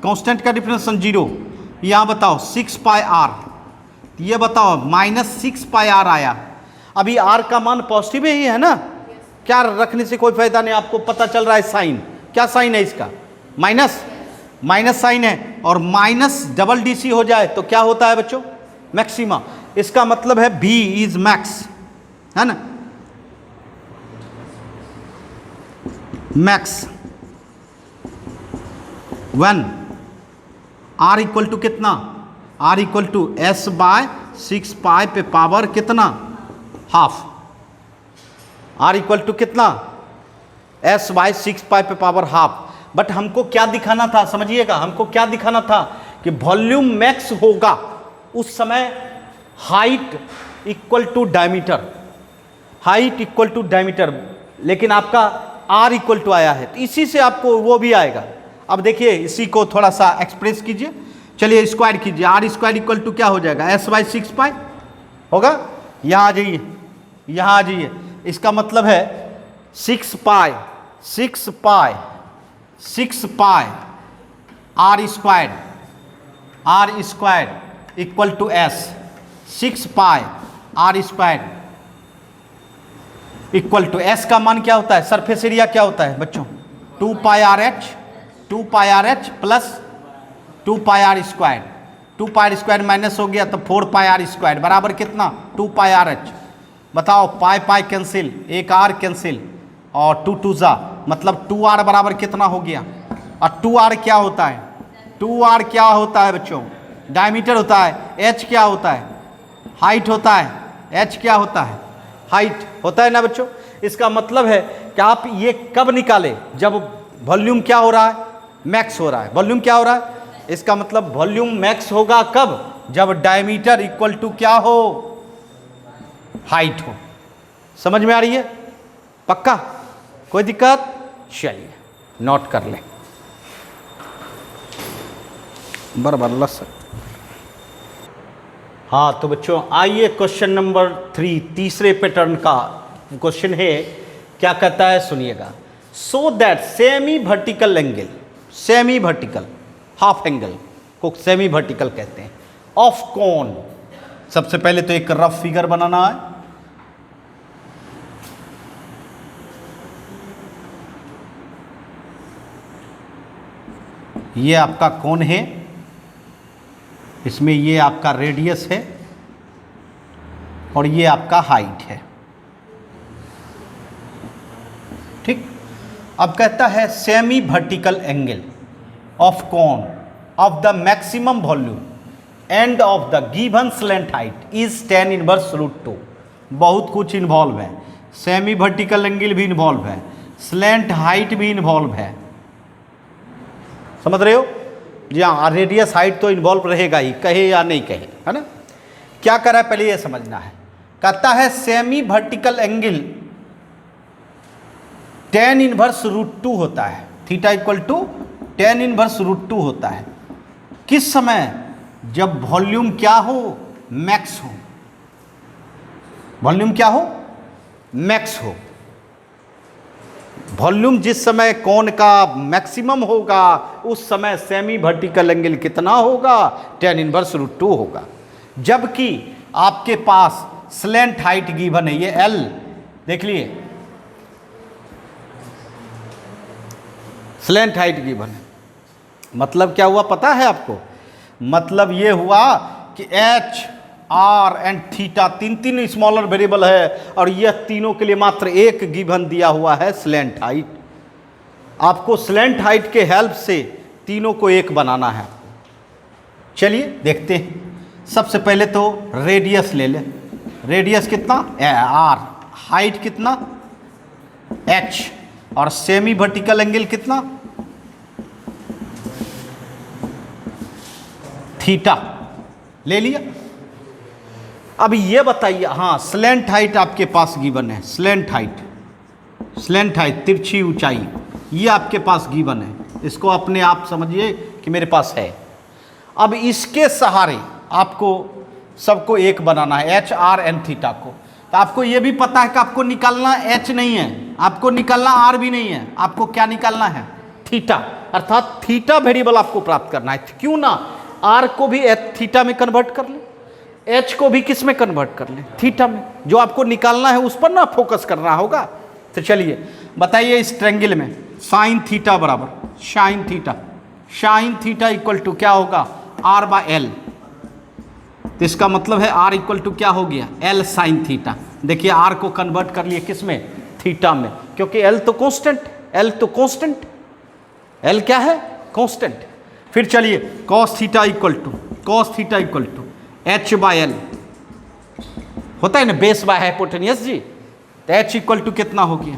कांस्टेंट का डिफरेंशिएशन 0। यहाँ बताओ 6 पाई आर, ये बताओ माइनस 6 पाई आर आया। अभी r का मान पॉजिटिव ही है ना, क्या रखने से कोई फायदा नहीं, आपको पता चल रहा है साइन, क्या साइन है इसका, माइनस साइन है। और माइनस डबल डीसी हो जाए तो क्या होता है बच्चों, मैक्सिमा। इसका मतलब है v इज मैक्स, है ना, max one r equal to कितना, r equal to s by 6 pi पे पावर कितना, हाफ। r इक्वल टू कितना, s बाय 6 पाई पे पावर हाफ। बट हमको क्या दिखाना था, समझिएगा, हमको क्या दिखाना था कि वॉल्यूम मैक्स होगा उस समय height equal to diameter, height equal to diameter, लेकिन आपका आर इक्वल टू आया है, तो इसी से आपको वो भी आएगा। अब देखिए इसी को थोड़ा सा एक्सप्रेस कीजिए, चलिए स्क्वायर कीजिए, आर स्क्वायर इक्वल टू क्या हो जाएगा, एस बाई 6 पाई होगा। यहाँ आ जाइए, यहाँ आ जाइए, इसका मतलब है 6 pi r square equal to S, 6 pi r square equal to S का मान क्या होता है, सरफेस एरिया क्या होता है बच्चों, 2 pi r h plus 2 pi r square, 2 pi r square minus हो गया तो 4 पाई आर स्क्वायर बराबर कितना, 2 पाई आर एच। बताओ पाई पाई कैंसिल, एक आर कैंसिल और 2 2 जा मतलब 2 आर बराबर कितना हो गया। और 2 आर क्या होता है, 2 आर क्या होता है बच्चों, डायमीटर होता है, एच क्या होता है, हाइट होता है, एच क्या होता है, हाइट होता है ना बच्चों। इसका मतलब है कि आप ये कब निकाले, जब वॉल्यूम क्या हो रहा है, मैक्स हो रहा है। वॉल्यूम क्या हो रहा है, इसका मतलब वॉल्यूम मैक्स होगा कब, जब डायमीटर इक्वल टू क्या हो, हाइट हो। समझ में आ रही है, पक्का, कोई दिक्कत, चलिए नोट कर लें बराबर लस। हाँ तो बच्चों आइए क्वेश्चन नंबर 3, तीसरे पैटर्न का क्वेश्चन है, क्या कहता है सुनिएगा। So that semi vertical angle, semi vertical half angle को सेमी वर्टिकल कहते हैं, ऑफ कोन। सबसे पहले तो एक रफ फिगर बनाना है, ये आपका कोन है, इसमें ये आपका रेडियस है और ये आपका हाइट है, ठीक। अब कहता है semi vertical angle of cone of the maximum volume end of the given slant height is tan inverse √2। बहुत कुछ इन्वॉल्व है, सेमी वर्टिकल एंगल भी इन्वॉल्व है, स्लैंट हाइट भी इन्वॉल्व है, समझ रहे हो जी हाँ। रेडियस हाइट तो इन्वॉल्व रहेगा ही, कहे या नहीं कहे, है ना। क्या कर रहा है पहले ये समझना है। कहता है semi vertical angle tan inverse √2 होता है, theta equal to tan inverse √2 होता है किस समय, जब वॉल्यूम क्या हो, मैक्स हो, वॉल्यूम क्या हो, मैक्स हो। वॉल्यूम जिस समय कोन का मैक्सिमम होगा उस समय सेमी वर्टिकल एंगल कितना होगा, tan इनवर्स √2 होगा। जबकि आपके पास स्लैंट हाइट गिवन है, ये L देख लिए, स्लैंट हाइट गिवन है, मतलब क्या हुआ पता है आपको, मतलब ये हुआ कि H R एंड थीटा तीन स्मॉलर वेरिएबल है और यह तीनों के लिए मात्र एक गिवन दिया हुआ है स्लैंट हाइट। आपको स्लैंट हाइट के हेल्प से तीनों को एक बनाना है। चलिए देखते हैं, सबसे पहले तो रेडियस ले लें, रेडियस कितना R, हाइट कितना H और सेमी वर्टिकल एंगल कितना थीटा ले लिया। अब ये बताइए, हाँ स्लैंट हाइट आपके पास गिवन है, स्लैंट हाइट तिरछी ऊंचाई ये आपके पास गिवन है, इसको अपने आप समझिए कि मेरे पास है। अब इसके सहारे आपको सबको एक बनाना है, H R N थीटा को। तो आपको ये भी पता है कि आपको निकालना H नहीं है, आपको निकालना R भी नहीं है, आपको क्या निकालना है, थीटा, अर्थात थीटा वेरिएबल आपको प्राप्त करना है। क्यों ना R को भी थीटा में कन्वर्ट कर ले, H को भी किस में कन्वर्ट कर ले, थीटा में। जो आपको निकालना है उस पर ना फोकस करना होगा। तो चलिए बताइए इस ट्रायंगल में साइन थीटा बराबर साइन थीटा इक्वल टू क्या होगा, R/L। तो इसका मतलब है R इक्वल टू क्या हो गया, L साइन थीटा। देखिए R को कन्वर्ट कर लिए किस में, थीटा में, क्योंकि L तो कांस्टेंट, L क्या है, कांस्टेंट। फिर चलिए cos theta equal to H/L होता है ना, बेस बाय हाइपोटेनियस जी। तो H इक्वल टू कितना हो गया,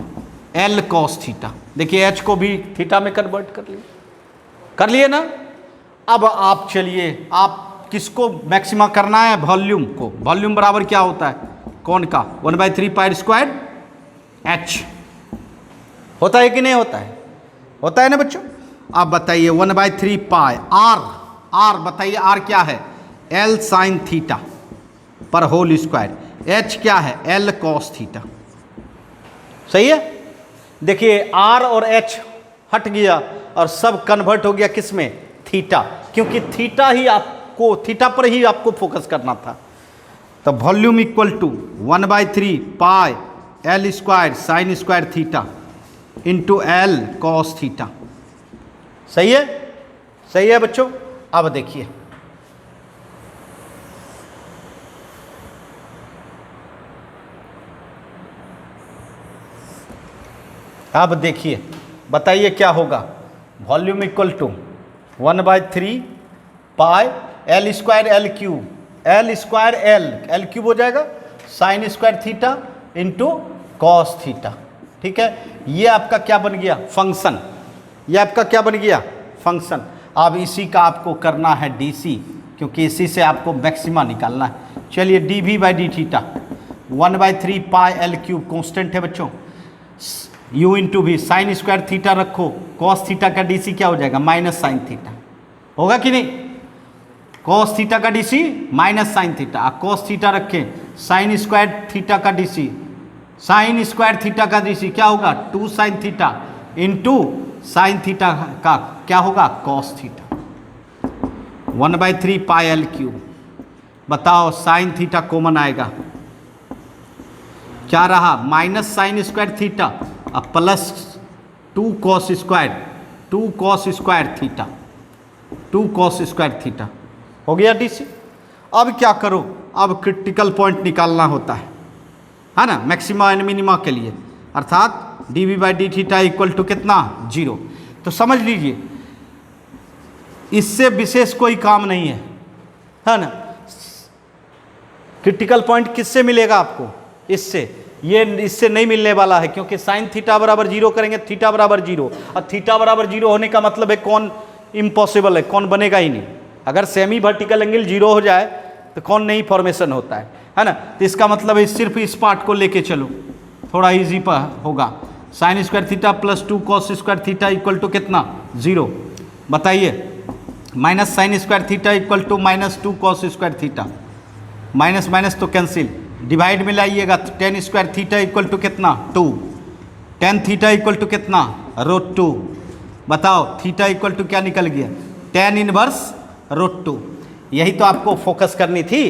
एल कॉस थीटा। देखिए एच को भी थीटा में कन्वर्ट कर लिए ना। अब आप चलिए, आप किसको मैक्सिमा करना है? वॉल्यूम को। वॉल्यूम बराबर क्या होता है? कौन का? 1/3 पाई स्क्वायर एच। होता है कि नहीं होता है? होता है ना बच्चों। आप बताइए 1/3 पाई आर बताइए आर क्या है? एल साइन थीटा पर होल स्क्वायर। एच क्या है? L cos theta. सही है। देखिए आर और एच हट गया और सब कन्वर्ट हो गया किस में? थीटा, क्योंकि थीटा ही आपको, थीटा पर ही आपको फोकस करना था। तो volume equal to 1/3 pi L square sine square theta into L cos theta. सही है, सही है बच्चों। अब देखिए अब देखिए, बताइए क्या होगा? Volume equal to 1/3 pi L square L cube, L square L cube हो जाएगा sine square theta into cos theta. ठीक है, ये आपका क्या बन गया? फंक्शन। ये आपका क्या बन गया? फंक्शन। अब इसी का आपको करना है डीसी, क्योंकि इसी से आपको मैक्सिमा निकालना है। चलिए D by d theta 1/3 pi L cube constant है बच्चों, u इंटू भी साइन स्क्वायर थीटा रखो, कॉस थीटा का डीसी क्या हो जाएगा? Minus sine theta. होगा कि नहीं? कॉस थीटा का DC minus sine theta, cos theta रखें, साइन स्क्वायर थीटा का डीसी, साइन स्क्वायर थीटा का डीसी क्या होगा? 2 sine theta into sine theta का क्या होगा? Cos theta. 1/3 pi L cube. बताओ साइन थीटा कॉमन आएगा, क्या रहा? माइनस साइन स्क्वायर थीटा अब plus 2 cos square, 2 cos square theta, 2 cos square theta. हो गया डीसी। अब क्या करो? अब क्रिटिकल पॉइंट निकालना होता है ना, मैक्सिमा एंड मिनिमा के लिए, अर्थात d by d theta equal to कितना? 0। तो समझ लीजिए इससे विशेष कोई काम नहीं है ना। क्रिटिकल पॉइंट किससे मिलेगा आपको? इससे। ये इससे नहीं मिलने वाला है, क्योंकि साइन थीटा बराबर 0 करेंगे, थीटा बराबर 0, और थीटा बराबर 0 होने का मतलब है कौन इम्पॉसिबल है, कौन बनेगा ही नहीं। अगर सेमी वर्टिकल एंगल 0 हो जाए तो कौन नहीं फॉर्मेशन होता है ना। तो इसका मतलब है सिर्फ इस पार्ट को लेके चलो, थोड़ा इजी पर होगा। Sine square theta plus 2 cos square theta equal to कितना? 0। बताइए minus sine square theta equal to minus 2 cos square theta, minus minus तो कैंसिल, डिवाइड में लाइएगा तो tan square theta equal to कितना? 2। टेन थीटा इक्वल टू कितना? √2। बताओ theta equal to क्या निकल गया? Ten inverse √2। यही तो आपको फोकस करनी थी।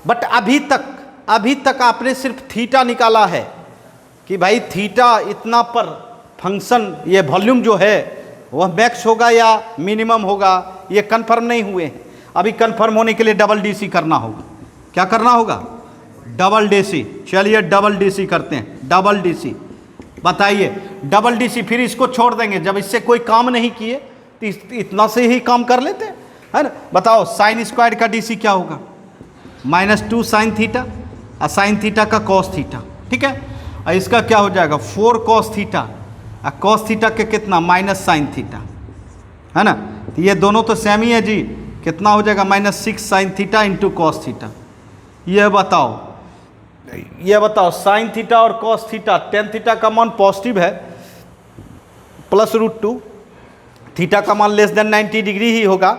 बट अभी तक आपने सिर्फ थीटा निकाला है कि भाई थीटा इतना पर फंक्शन, ये वॉल्यूम जो है वह मैक्स होगा या मिनिमम होगा, ये कंफर्म नहीं हुए हैं। अभी कंफर्म होने के लिए डबल डीसी करना होगा। क्या करना होगा? Double DC. चलिए डबल डीसी करते हैं, डबल डीसी। बताइए डबल डीसी, फिर इसको छोड़ देंगे, जब इससे कोई काम नहीं किए तो इतना से ही काम कर लेते हैं, है ना। बताओ साइन स्क्वायर का डीसी क्या होगा? -2 साइन थीटा और साइन थीटा का कॉस थीटा। ठीक है, और इसका क्या हो जाएगा? 4 कॉस थीटा और कॉस थीटा के कितना? माइनस साइन थीटा, है ना। तो ये दोनों तो सेम ही है जी। कितना हो जाएगा? -6 sine theta into cos theta. ये बताओ साइन थीटा और कॉस थीटा, टेन थीटा का मान पॉजिटिव है प्लस √2, थीटा का मान लेस देन 90 डिग्री ही होगा,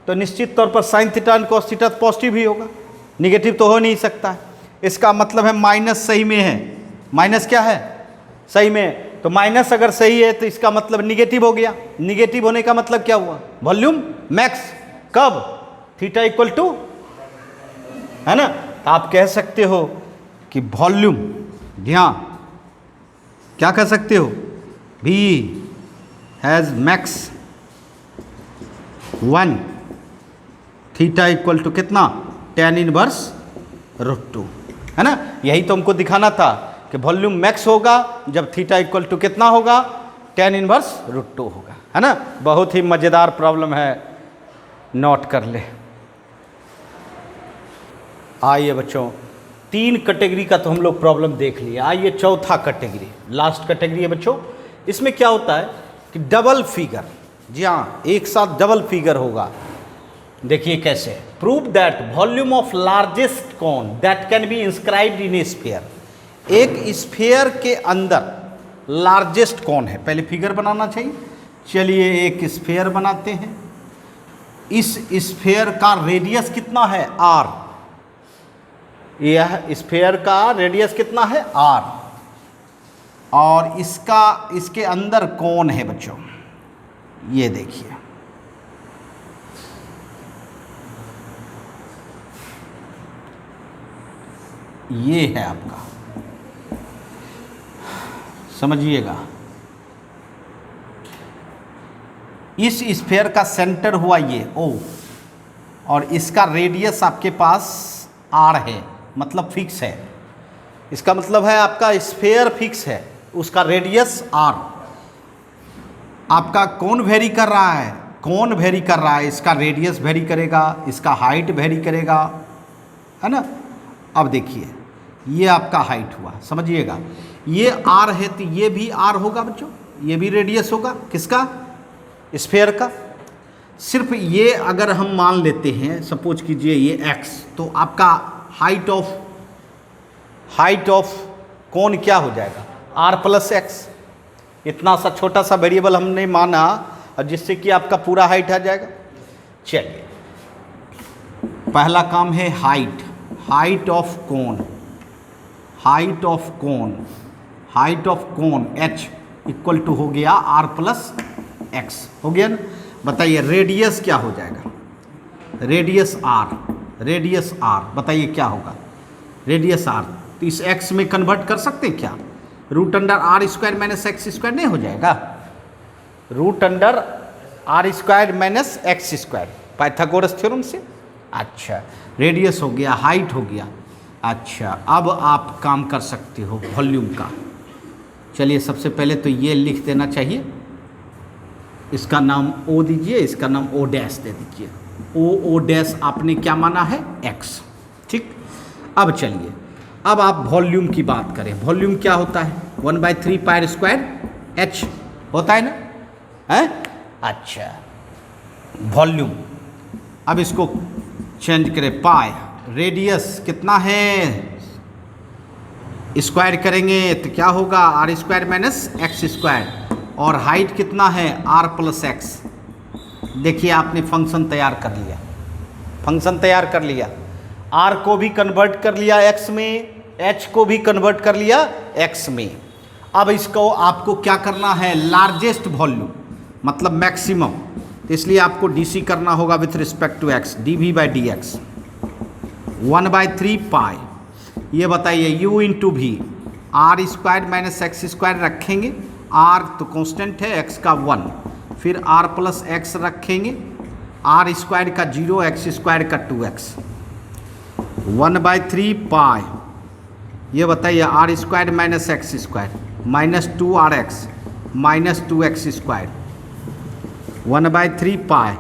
तो निश्चित तौर पर साइन थीटा और कॉस थीटा पॉजिटिव ही होगा, निगेटिव तो हो नहीं सकता है। इसका मतलब है माइनस सही में है। माइनस क्या है? सही में है। तो माइनस अगर सही है तो इसका मतलब निगेटिव हो गया। निगेटिव होने का मतलब क्या हुआ? Volume max. कब? थीटा इक्वल टू, है ना। आप कह सकते हो कि वॉल्यूम, ध्यान, क्या कह सकते हो? V has max 1, theta equal to कितना? टेन इनवर्स √2, है ना। यही तो हमको दिखाना था कि वॉल्यूम मैक्स होगा जब थीटा इक्वल टू कितना होगा? टेन इनवर्स √2 होगा, है ना। बहुत ही मज़ेदार प्रॉब्लम है, नोट कर ले। आइए बच्चों 3 कैटेगरी का तो हम लोग प्रॉब्लम देख लिया। आइए चौथा कैटेगरी, लास्ट कैटेगरी है बच्चों। इसमें क्या होता है कि डबल फिगर, जी हाँ एक साथ डबल फिगर होगा। देखिए कैसे, prove that volume of largest cone that can be inscribed in a sphere. एक स्फीयर के अंदर लार्जेस्ट कौन है, पहले फिगर बनाना चाहिए। चलिए एक स्फीयर बनाते हैं। इस स्फीयर का रेडियस कितना है, आर। यह स्फीयर का रेडियस कितना है, आर, और इसके अंदर कौन है बच्चों, ये देखिए ये है आपका, समझिएगा। इस स्फीयर का सेंटर हुआ ये ओ, और इसका रेडियस आपके पास आर है, मतलब फिक्स है। इसका मतलब है आपका स्फीयर फिक्स है, उसका रेडियस आर। आपका कौन वेरी कर रहा है, कौन वेरी कर रहा है, इसका रेडियस वेरी करेगा, इसका हाइट वेरी करेगा, है ना। अब देखिए ये आपका हाइट हुआ, समझिएगा। ये आर है तो ये भी आर होगा बच्चों, ये भी रेडियस होगा किसका, स्फीयर का। सिर्फ ये अगर हम मान लेते हैं, सपोज कीजिए ये x, तो आपका हाइट ऑफ कौन क्या हो जाएगा, r प्लस एक्स। इतना सा छोटा सा वेरिएबल हमने माना, और जिससे कि आपका पूरा हाइट आ जाएगा। चलिए पहला काम है height of cone, height of cone h equal to हो गया r प्लस एक्स, हो गया ना। बताइए रेडियस क्या हो जाएगा, रेडियस r, बताइए क्या होगा, रेडियस r। तो इस x में कन्वर्ट कर सकते हैं क्या, root under r square minus x square नहीं हो जाएगा, root under r square minus x square, Pythagoras theorem से। अच्छा रेडियस हो गया, हाइट हो गया। अच्छा अब आप काम कर सकते हो वॉल्यूम का। चलिए सबसे पहले तो ये लिख देना चाहिए, इसका नाम ओ दीजिए, इसका नाम ओ डैश दे दीजिए। ओ डैश आपने क्या माना है, एक्स, ठीक। अब चलिए अब आप वॉल्यूम की बात करें। वॉल्यूम क्या होता है, 1/3 पाई स्क्वायर एच होता है ना, है। अच्छा वॉल्यूम, अब इसको चेंज करें, पाई रेडियस कितना है, स्क्वायर करेंगे तो क्या होगा, r square minus x square, और हाइट कितना है, आर प्लस एक्स। देखिए आपने फंक्शन तैयार कर लिया, फंक्शन तैयार कर लिया, आर को भी कन्वर्ट कर लिया एक्स में, एच को भी कन्वर्ट कर लिया एक्स में। अब इसको आपको क्या करना है, लार्जेस्ट वॉल्यूम मतलब मैक्सिमम, तो इसलिए आपको डीसी करना होगा with respect to x, d by d x 1/3 pi. ये बताइए u इंटू भी, r square minus x square रखेंगे, आर तो कांस्टेंट है, एक्स का 1, फिर आर प्लस एक्स रखेंगे, आर स्क्वायर का 0, एक्स स्क्वायर का 2x, 1/3 पाई। ये बताइए r square minus x square minus 2rx minus 2x square, 1/3 pi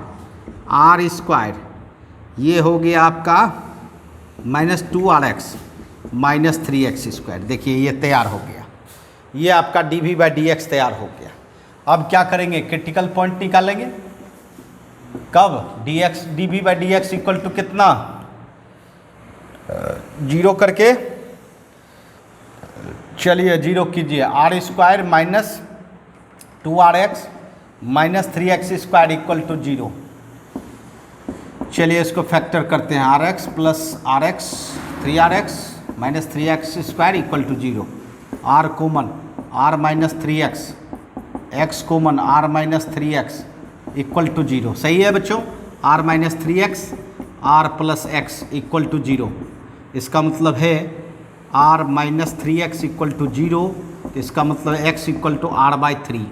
r square, ये हो गया आपका minus 2rx minus 3x square. देखिए ये तैयार हो गया, ये आपका डी बाई डी एक्स तैयार हो गया। अब क्या करेंगे, क्रिटिकल पॉइंट निकालेंगे, कब, d by d x equal to कितना, 0 करके, चलिए 0 कीजिए, r square minus 2rx minus 3x square equal to 0। चलिए इसको फैक्टर करते हैं, rx plus rx 3rx minus 3x square equal to 0, r common r minus 3x, x common r minus 3x equal to 0। सही है बच्चों, r minus 3x r plus x equal to 0। इसका मतलब है r minus 3x equal to 0, इसका मतलब x equal to r/3,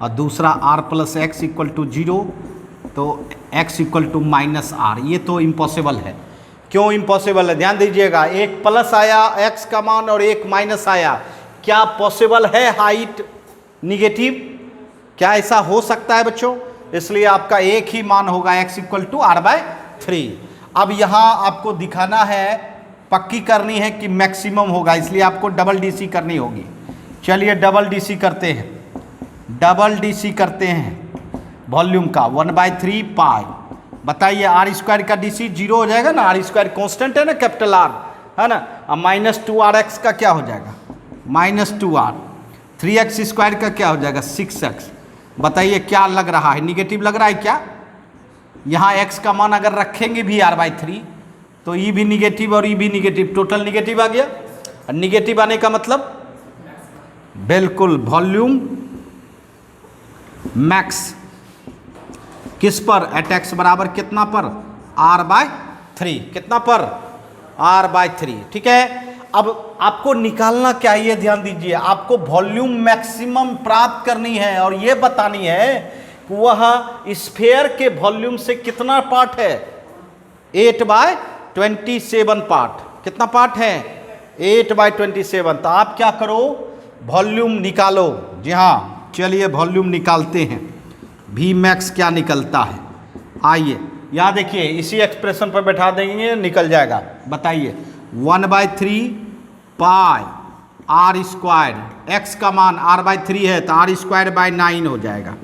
और दूसरा r plus x equal to 0, तो x equal to minus r। ये तो इम्पॉसिबल है। क्यों इम्पॉसिबल है, ध्यान दीजिएगा, एक प्लस आया x का मान और एक माइनस आया, क्या पॉसिबल है हाइट निगेटिव, क्या ऐसा हो सकता है बच्चों। इसलिए आपका एक ही मान होगा, x इक्वल टू r/3। अब यहाँ आपको दिखाना है पक्की करनी है कि मैक्सिमम होगा, इसलिए आपको डबल डीसी करनी होगी। चलिए डबल डीसी करते हैं, डबल डीसी करते हैं वॉल्यूम का 1/3 पाई। बताइए आर स्क्वायर का डीसी जीरो हो जाएगा ना, आर स्क्वायर कॉन्स्टेंट है ना, कैपिटल आर है ना। अब -2rx का क्या हो जाएगा, -2r। 3x स्क्वायर का क्या हो जाएगा, 6x। बताइए क्या लग रहा है, निगेटिव लग रहा है क्या? यहाँ x का मान अगर रखेंगे भी r/3 तो ई भी निगेटिव और ई भी निगेटिव, टोटल निगेटिव आ गया। निगेटिव आने का मतलब बिल्कुल वॉल्यूम मैक्स किस पर, एट x बराबर कितना पर, r/3। कितना पर, r/3। ठीक है। अब आपको निकालना क्या है, ये ध्यान दीजिए, आपको वॉल्यूम मैक्सिमम प्राप्त करनी है और ये बतानी है कि वह स्फीयर के वॉल्यूम से कितना पार्ट है, 8/27 पार्ट। कितना पार्ट है, 8/27। तो आप क्या करो, वॉल्यूम निकालो। जी हाँ, चलिए वॉल्यूम निकालते हैं। वी मैक्स क्या निकलता है, आइए यहाँ देखिए, इसी एक्सप्रेशन पर बैठा देंगे, निकल जाएगा। बताइए 1/3 पाई आर स्क्वायर, एक्स का मान r/3 है तो r²/9 हो जाएगा,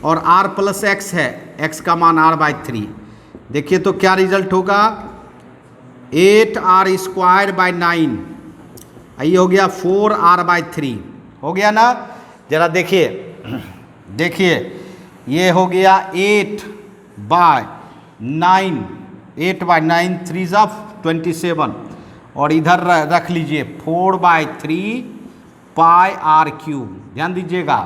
और r + x है, x का मान r/3। देखिए तो क्या रिजल्ट होगा, 8r²/9, ये हो गया 4r/3 हो गया ना। जरा देखिए, देखिए ये हो गया 8/9, 8/9 3 27, और इधर रख लीजिए 4/3 पाई r क्यूब। ध्यान दीजिएगा